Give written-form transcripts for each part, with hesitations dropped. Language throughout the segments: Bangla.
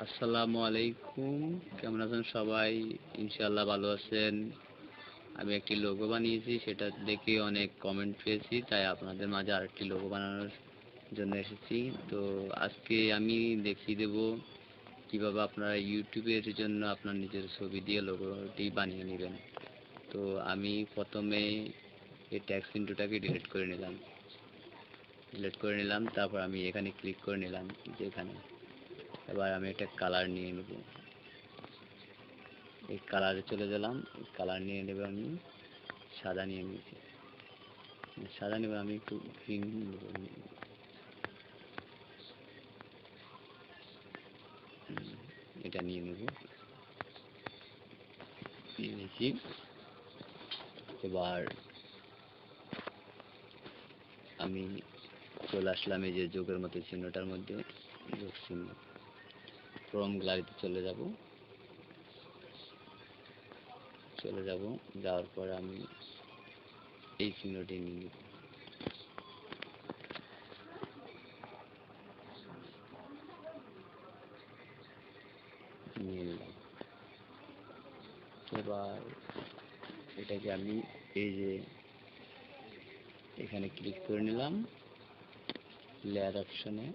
আসসালামু আলাইকুম। কেমন আছেন সবাই? ইনশাআল্লাহ ভালো আছেন। আমি একটি লোগো বানিয়েছি, সেটা দেখে অনেক কমেন্ট পেয়েছি, তাই আপনাদের মাঝে আরেকটি লোগো বানানোর জন্য এসেছি। তো আজকে আমি দেখিয়ে দেব কিভাবে আপনারা ইউটিউবের জন্য আপনার নিজের ছবি দিয়ে লোগোটি বানিয়ে নেবেন। তো আমি প্রথমে এই টেক্সট ইনটুটাকে ডিলিট করে নিলাম। তারপর আমি এখানে ক্লিক করে নিলাম, যেখানে এবার আমি একটা কালার নিয়ে নেব। এই কালারে চলে গেলাম, কালার নিয়ে নেব, আমি সাদা নিয়ে নিয়েছি। সাদা নেব, আমি একটু গ্রিন নেব, এটা নিয়ে নেব, নিয়ে নিয়েছি। এবার আমি চলে আসলাম এই যে যোগের মতো চিহ্নটার মধ্যে, যোগ চিহ্ন, ফ্রম গ্যালারিতে চলে যাব। যাওয়ার পর আমি এই চিহ্নটি নিয়ে নেব, নিয়ে নিলাম। এবার এটাকে আমি এই যে এখানে ক্লিক করে নিলাম লেয়ার অপশনে।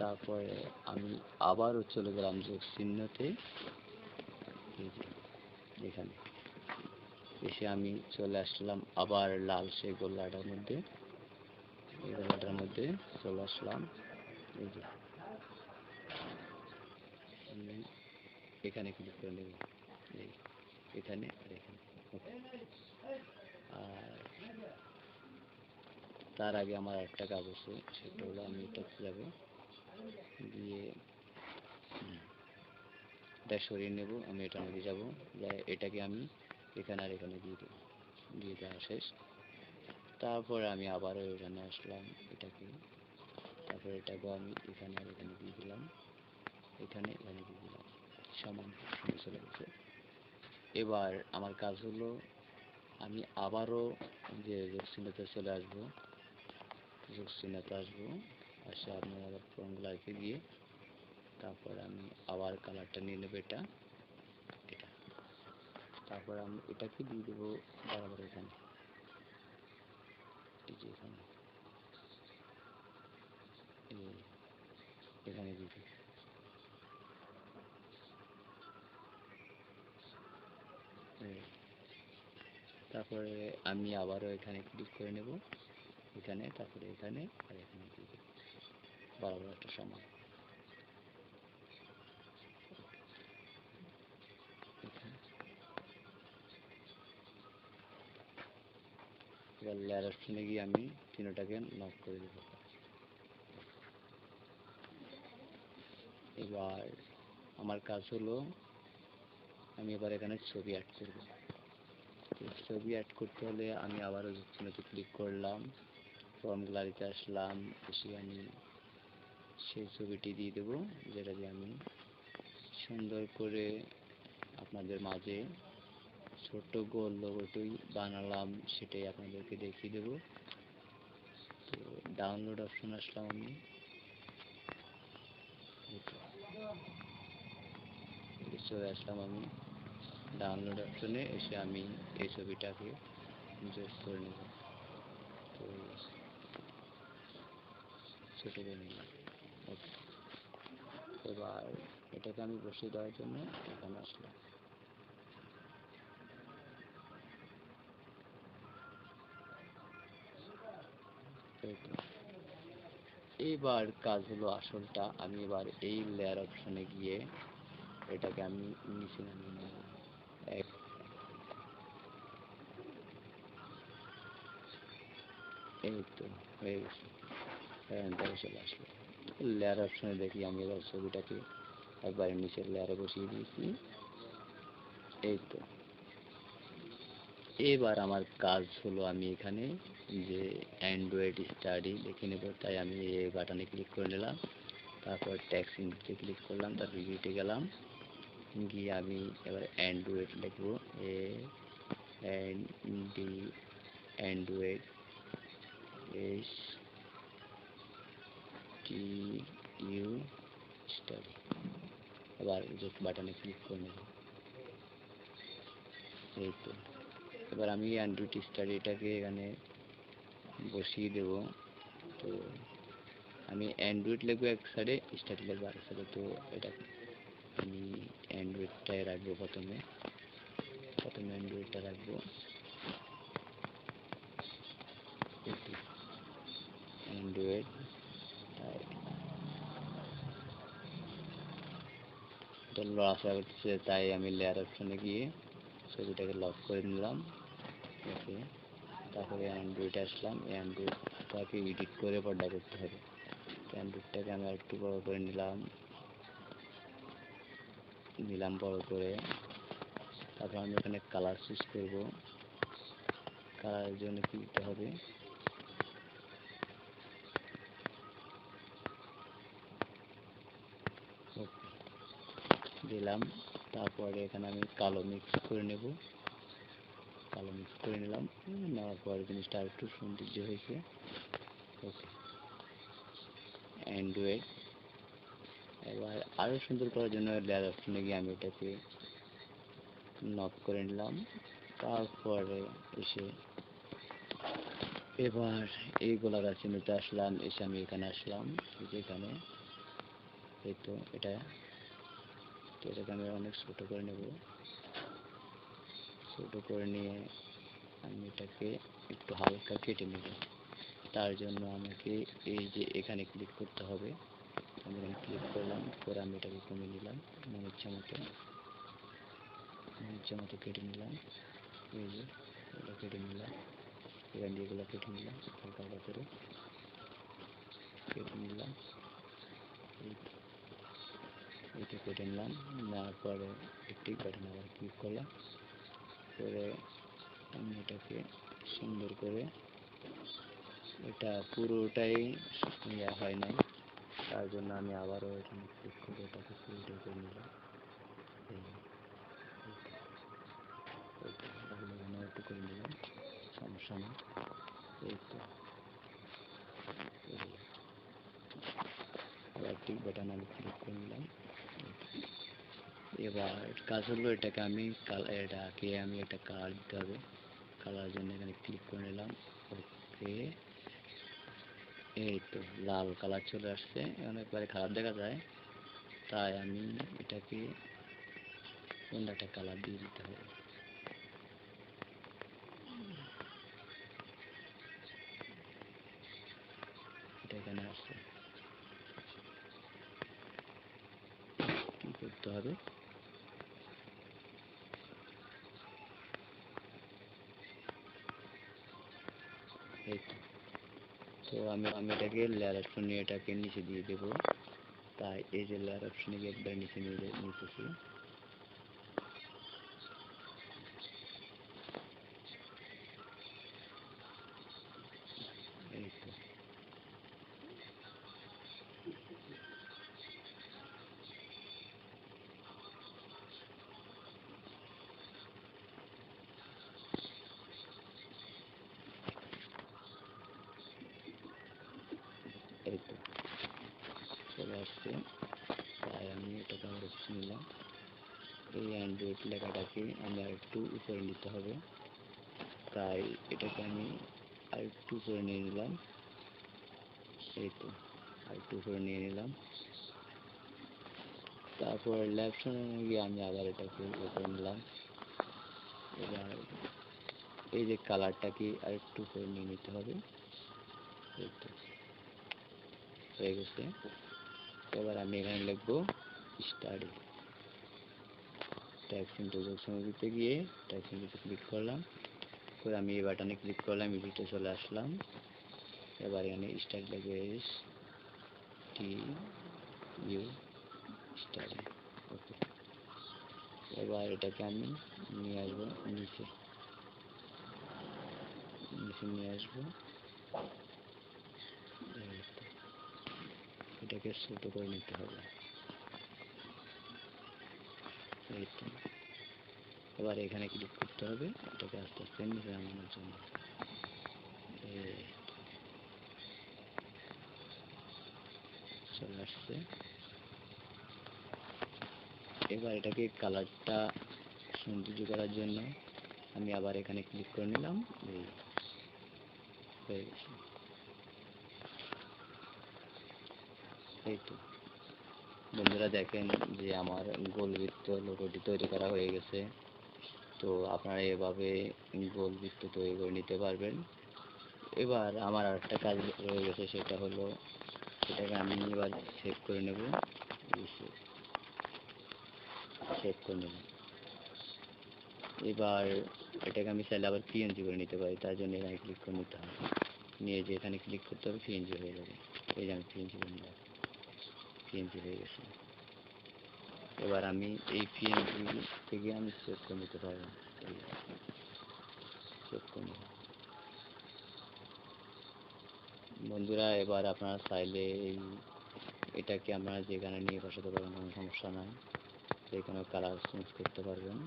তারপরে আমি আবারও চলে গেলাম যোগ চিহ্নতে, এই যে এখানে এসে আমি চলে আসলাম আবার লাল সেই গোলাটার মধ্যে, এই গোলাটার মধ্যে চলে আসলাম। এই যে আমি এখানে ক্লিক করে নেব, এই এখানে আর এখানে। ওকে। আর তার আগে আমার একটা কাজ আছে, সেটা হলো আমি এটাতে যাব, গিয়ে এটা সরিয়ে নেব। আমি এটার মধ্যে যাব, এটাকে আমি এখানে আর এখানে দিয়ে দেওয়া শেষ। তারপরে আমি আবারও এখানে আসলাম, এটাকে, তারপরে এটাকেও আমি এখানে আর এখানে দিয়ে দিলাম, এখানে দিয়ে দিলাম, সমান চলে গেছে। এবার আমার কাজ হলো আমি আবারও যে যোগ চিহ্নতে চলে আসবো, আসে আমি আবার ফ্রম গ্যালারিতে গিয়ে তারপর আমি আবার কালারটা নিয়ে নেবো, এটা, তারপর আমি এটাকে দিয়ে দেবো বরাবর এখানে, এই যে এখানে দিয়ে দিই। তারপরে আমি আবারও এখানে ক্লিক করে নেব, এখানে, তারপরে এখানে আর এখানে দিয়ে দেবো বরাবর একটা সমান। এবার লেয়ার অপশনে গিয়ে আমি তিনটাকে লক করে দেব। এবার আমার কাজ হলো আমি এবার এখানে ছবি অ্যাড করব। ছবি অ্যাড করতে হলে আমি আবারও চিহ্নতে ক্লিক করলাম, ফ্রম গ্যালারিতে আসলাম, এসে আমি সেই ছবিটি দিয়ে দেব, যেটা দিয়ে আমি সুন্দর করে আপনাদের মাঝে ছোট্ট গোল লোগোটি বানালাম, সেটাই আপনাদেরকে দেখিয়ে দেব। তো ডাউনলোড অপশন আসলাম, আমি চলে আসলাম, আমি ডাউনলোড অপশনে এসে আমি এই ছবিটাকে যোগ করে নেব। তো ছোট করে নিলাম। ওকে। এবার এটাকে আমি বসিয়ে দেওয়ার জন্য এখানে আসলাম। এবার কাজ হলো আসলটা, আমি এবার এই লেয়ার অপশনে গিয়ে এটাকে আমি নিচে নামিয়ে নেব। এই তো হয়ে গেছে, চলে আসলো। লেয়ার অপশনে দেখি আমি এবার ছবিটাকে একবারে নিচের লেয়ারে বসিয়ে দিয়েছি। এই তো এবার আমার কাজ হলো আমি এখানে যে অ্যান্ড্রয়েড স্টাডি দেখে নেব, তাই আমি এই বাটনে ক্লিক করে নিলাম, তারপর টেক্সট ইনপুটে ক্লিক করলাম, তারপর ভিডিওতে গেলাম, গিয়ে আমি এবার অ্যান্ড্রয়েড লিখব, N Android S T U study. এবার জাস্ট বাটনে ক্লিক করে নেব। এই তো এবার আমি অ্যান্ড্রয়েড স্টাডিটাকে এখানে বসিয়ে দেব। তো আমি অ্যান্ড্রয়েড লিখবো এক সাইডে, স্টাডি লিখবো আরেক সাইডে। তো এটা আমি অ্যান্ড্রয়েডটাই রাখবো প্রথমে অ্যান্ড্রয়েডটা রাখবো। অ্যান্ড্রয়েড লড়াচড়া করতেছে, তাই আমি লেয়ার অপশনে গিয়ে ছবিটাকে লক করে নিলাম। ওকে, তারপরে অ্যান্ড্রয়েডে আসলাম। অ্যান্ড্রয়েডটাকে এডিট করে পর্দা করতে হবে। অ্যান্ড্রয়েডটাকে আমি একটু বড় করে নিলাম বড় করে। তারপর আমি এখানে কালার চুজ করব। কালারের জন্য কি দিতে হবে, দিলাম। তারপরে এখানে আমি কালো মিক্স করে নিলাম। নেওয়ার পরে জিনিসটা একটু সৌন্দর্য হয়েছে। ওকে, অ্যান্ড্রয়েড এবার আরও সুন্দর করার জন্য লেয়ার অপশনে গিয়ে আমি এটাকে নক করে নিলাম। তারপরে এসে এবার এই গোলাকার চিহ্নতে আসলাম, এসে আমি এখানে আসলাম, যেখানে এই তো এটাকে আমি অনেক ছোট করে নেব। ছোট করে নিয়ে আমি এটাকে একটু হালকা কেটে নেব। তার জন্য আমাকে এই যে এখানে ক্লিক করতে হবে। আমি এখানে ক্লিক করলাম, করে আমি এটাকে কমে নিলাম, মনে ইচ্ছা মতো কেটে নিলাম। এই যে এটা কেটে নিলাম, এখান দিয়ে এগুলো কেটে নিলাম, হালকা হালকা করে কেটে নিলাম। এইটা কেটে নিলাম। নেওয়ার পরে একটি বাটন আবার ক্লিক করলাম, করে আমি এটাকে সুন্দর করে, এটা পুরোটাই হয় নাই, তার জন্য আমি আবারও এখানে ক্লিক করে এটাকে পুরোটাই করে নিলাম। একটু করে নিলাম, সমস্যা নেই। এই তো আবার ঠিক বাটন আমি ক্লিক করে নিলাম। এবার কাজ হলো এটাকে আমি একটা কালার দিতে হবে। কালারের জন্য এখানে ক্লিক করে নিলাম। ওকে, এই তো লাল কালার চলে আসছে, অনেকবারে খারাপ দেখা যায়, তাই আমি এটাকে অন্য একটা কালার দিয়ে দিতে হবে। এটা এখানে আসছে, কি করতে হবে, এই তো আমি এটাকে লেয়ার অপশন নিয়ে এটাকে নিচে দিয়ে দেবো। তাই এই যে লেয়ার অপশনে গিয়ে একবার নিচে নিতেছি। এই তো এই তো চলে আসছে। তাই আমি এটাকে আবার নিলাম। এই অ্যান্ড্রয়েড লেখাটাকে আমি আরেকটু উপরে নিতে হবে, তাই এটাকে আমি আরেকটু উপরে নিয়ে নিলাম। এই তো আরেকটু উপরে নিয়ে নিলাম। তারপর লেফটনে গিয়ে আমি আবার এটাকে উপরে নিলাম। এবার এই যে কালারটাকে আরেকটু উপরে নিয়ে নিতে হবে। এই তো হয়ে গেছে। এবার আমি এখানে লিখবো স্টাডি। টাইপ ইন্টারজেকশন দিতে গিয়ে টাইপ সিম্বলতে ক্লিক করলাম, করে আমি এই বাটনে ক্লিক করলাম, এডিটে চলে আসলাম। এবার এখানে স্টাডি লিখবো, STU স্টাডি। ওকে, এবার এটাকে আমি নিয়ে আসবো নিচে নিয়ে আসবো। এটাকে ছোট করে নিতে হবে। এই তো এবার এখানে ক্লিক করতে হবে, এটাকে আস্তে আস্তে নিচে নামানোর জন্য। চলে আসছে। এবার এটাকে কালারটা সৌন্দর্য করার জন্য আমি আবার এখানে ক্লিক করে নিলাম। এই হয়ে গেছে। এই তো বন্ধুরা দেখেন যে আমার গোলবৃত্ত লোগোটি তৈরি করা হয়ে গেছে। তো আপনারা এভাবে গোলবৃত্ত তৈরি করে নিতে পারবেন। এবার আমার আরেকটা কাজ রয়ে গেছে, সেটা হলো এটাকে আমি এবার সেভ করে নেব। সেভ করে নেব। এবার এটাকে আমি চাইলে আবার পিএনজি করে নিতে পারি, তার জন্য এখানে ক্লিক করে নিতে হবে, নিয়ে যে এখানে ক্লিক করতে হবে, পিএনজি হয়ে যাবে। এই যে আমি পিএনজি করে নিলাম, পিএনজি হয়ে গেছে। এবার আমি এই পিএনজি থেকে আমি সেভ করে নিতে পারবো। সেভ করে নিলাম। বন্ধুরা এবার আপনারা চাইলে এটাকে আপনারা যেখানে নিয়ে বসাতে পারেন, কোনো সমস্যা নাই। যেখানে কালার চেঞ্জ করতে পারবেন।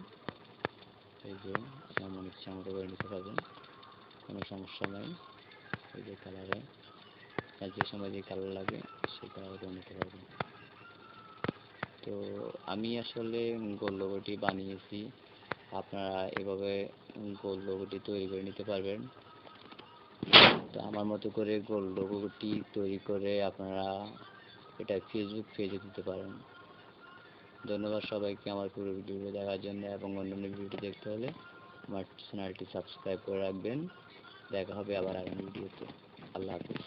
এই যে আপনার মনে ইচ্ছা মতো করে নিতে পারবেন, কোনো সমস্যা নাই। এই যে কালারে আর যে সময় যে কালার লাগে সেই কালার করে নিতে পারবেন। তো আমি আসলে গোল লোগোটি বানিয়েছি, আপনারা এভাবে গোল লোগোটি তৈরি করে নিতে পারবেন। তো আমার মতো করে গোল লোগোটি তৈরি করে আপনারা এটা ফেসবুক পেজে দিতে পারেন। ধন্যবাদ সবাইকে আমার পুরো ভিডিওটি দেখার জন্য, এবং অন্যান্য ভিডিওটি দেখতে হলে আমার চ্যানেলটি সাবস্ক্রাইব করে রাখবেন। দেখা হবে আবার আগামী ভিডিওতে। আল্লাহ হাফিজ।